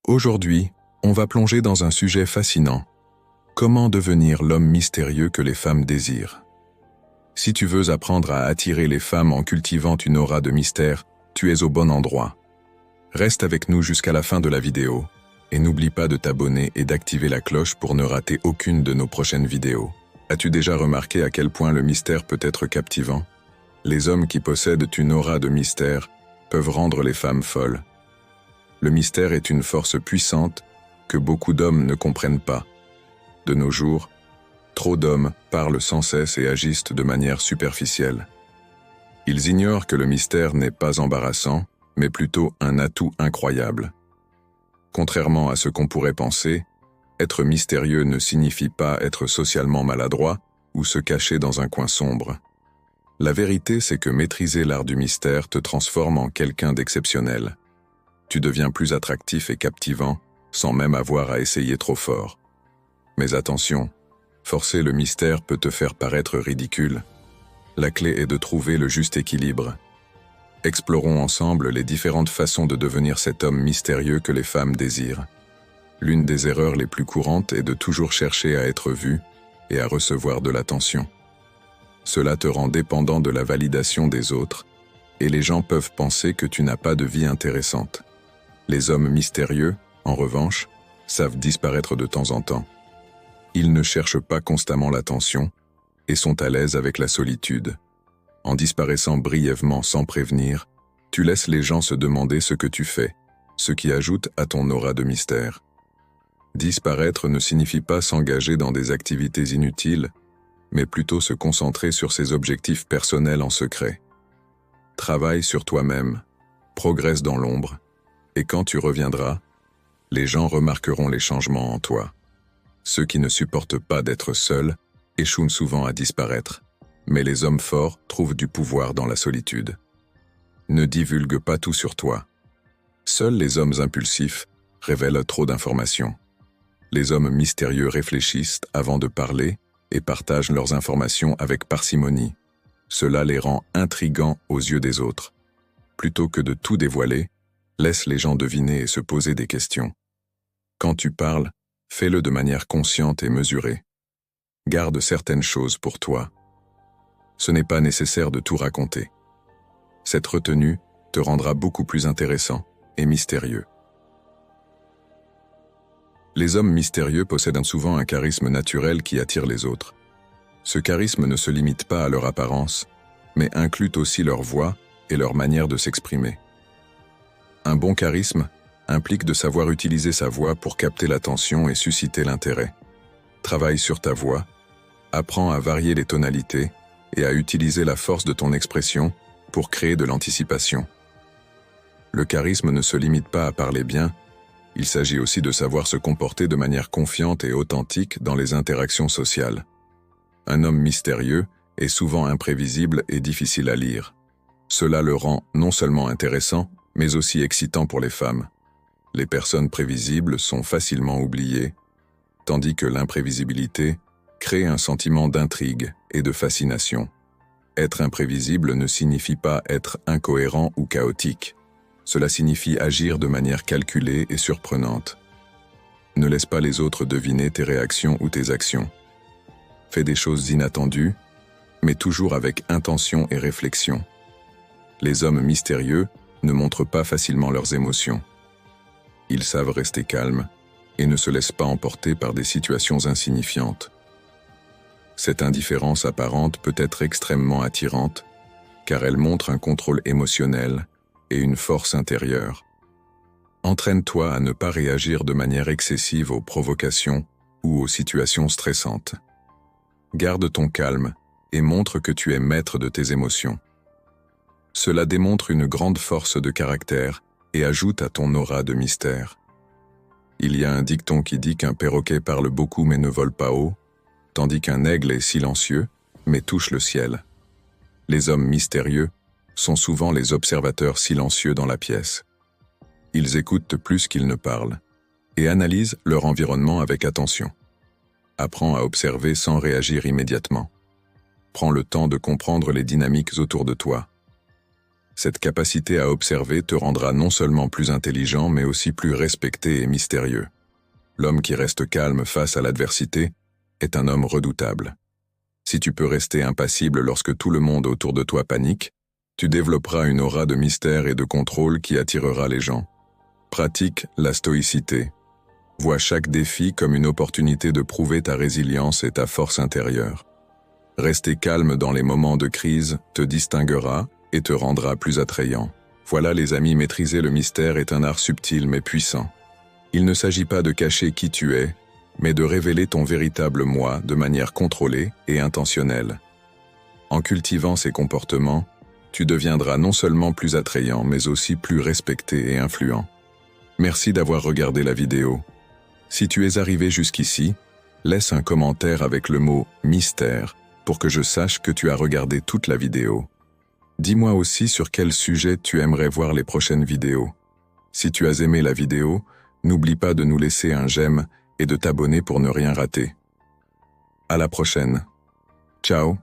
Aujourd'hui, on va plonger dans un sujet fascinant. Comment devenir l'homme mystérieux que les femmes désirent? Si tu veux apprendre à attirer les femmes en cultivant une aura de mystère, tu es au bon endroit. Reste avec nous jusqu'à la fin de la vidéo, et n'oublie pas de t'abonner et d'activer la cloche pour ne rater aucune de nos prochaines vidéos. As-tu déjà remarqué à quel point le mystère peut être captivant? Les hommes qui possèdent une aura de mystère peuvent rendre les femmes folles. Le mystère est une force puissante que beaucoup d'hommes ne comprennent pas. De nos jours, trop d'hommes parlent sans cesse et agissent de manière superficielle. Ils ignorent que le mystère n'est pas embarrassant, mais plutôt un atout incroyable. Contrairement à ce qu'on pourrait penser, être mystérieux ne signifie pas être socialement maladroit ou se cacher dans un coin sombre. La vérité, c'est que maîtriser l'art du mystère te transforme en quelqu'un d'exceptionnel. Tu deviens plus attractif et captivant, sans même avoir à essayer trop fort. Mais attention, forcer le mystère peut te faire paraître ridicule. La clé est de trouver le juste équilibre. Explorons ensemble les différentes façons de devenir cet homme mystérieux que les femmes désirent. L'une des erreurs les plus courantes est de toujours chercher à être vu et à recevoir de l'attention. Cela te rend dépendant de la validation des autres, et les gens peuvent penser que tu n'as pas de vie intéressante. Les hommes mystérieux, en revanche, savent disparaître de temps en temps. Ils ne cherchent pas constamment l'attention et sont à l'aise avec la solitude. En disparaissant brièvement sans prévenir, tu laisses les gens se demander ce que tu fais, ce qui ajoute à ton aura de mystère. Disparaître ne signifie pas s'engager dans des activités inutiles, mais plutôt se concentrer sur ses objectifs personnels en secret. Travaille sur toi-même, progresse dans l'ombre, et quand tu reviendras, les gens remarqueront les changements en toi. Ceux qui ne supportent pas d'être seuls échouent souvent à disparaître, mais les hommes forts trouvent du pouvoir dans la solitude. Ne divulgue pas tout sur toi. Seuls les hommes impulsifs révèlent trop d'informations. Les hommes mystérieux réfléchissent avant de parler et partagent leurs informations avec parcimonie. Cela les rend intrigants aux yeux des autres. Plutôt que de tout dévoiler, laisse les gens deviner et se poser des questions. Quand tu parles, fais-le de manière consciente et mesurée. Garde certaines choses pour toi. Ce n'est pas nécessaire de tout raconter. Cette retenue te rendra beaucoup plus intéressant et mystérieux. Les hommes mystérieux possèdent souvent un charisme naturel qui attire les autres. Ce charisme ne se limite pas à leur apparence, mais inclut aussi leur voix et leur manière de s'exprimer. Un bon charisme implique de savoir utiliser sa voix pour capter l'attention et susciter l'intérêt. Travaille sur ta voix, apprends à varier les tonalités et à utiliser la force de ton expression pour créer de l'anticipation. Le charisme ne se limite pas à parler bien, il s'agit aussi de savoir se comporter de manière confiante et authentique dans les interactions sociales. Un homme mystérieux est souvent imprévisible et difficile à lire. Cela le rend non seulement intéressant, mais aussi excitant pour les femmes. Les personnes prévisibles sont facilement oubliées, tandis que l'imprévisibilité crée un sentiment d'intrigue et de fascination. Être imprévisible ne signifie pas être incohérent ou chaotique. Cela signifie agir de manière calculée et surprenante. Ne laisse pas les autres deviner tes réactions ou tes actions. Fais des choses inattendues, mais toujours avec intention et réflexion. Les hommes mystérieux ne montrent pas facilement leurs émotions. Ils savent rester calmes et ne se laissent pas emporter par des situations insignifiantes. Cette indifférence apparente peut être extrêmement attirante, car elle montre un contrôle émotionnel et une force intérieure. Entraîne-toi à ne pas réagir de manière excessive aux provocations ou aux situations stressantes. Garde ton calme et montre que tu es maître de tes émotions. Cela démontre une grande force de caractère et ajoute à ton aura de mystère. Il y a un dicton qui dit qu'un perroquet parle beaucoup mais ne vole pas haut, tandis qu'un aigle est silencieux mais touche le ciel. Les hommes mystérieux sont souvent les observateurs silencieux dans la pièce. Ils écoutent plus qu'ils ne parlent et analysent leur environnement avec attention. Apprends à observer sans réagir immédiatement. Prends le temps de comprendre les dynamiques autour de toi. Cette capacité à observer te rendra non seulement plus intelligent, mais aussi plus respecté et mystérieux. L'homme qui reste calme face à l'adversité est un homme redoutable. Si tu peux rester impassible lorsque tout le monde autour de toi panique, tu développeras une aura de mystère et de contrôle qui attirera les gens. Pratique la stoïcité. Vois chaque défi comme une opportunité de prouver ta résilience et ta force intérieure. Rester calme dans les moments de crise te distinguera et te rendra plus attrayant. Voilà les amis, maîtriser le mystère est un art subtil mais puissant. Il ne s'agit pas de cacher qui tu es, mais de révéler ton véritable moi de manière contrôlée et intentionnelle. En cultivant ces comportements, tu deviendras non seulement plus attrayant, mais aussi plus respecté et influent. Merci d'avoir regardé la vidéo. Si tu es arrivé jusqu'ici, laisse un commentaire avec le mot « mystère » pour que je sache que tu as regardé toute la vidéo. Dis-moi aussi sur quel sujet tu aimerais voir les prochaines vidéos. Si tu as aimé la vidéo, n'oublie pas de nous laisser un j'aime et de t'abonner pour ne rien rater. À la prochaine. Ciao.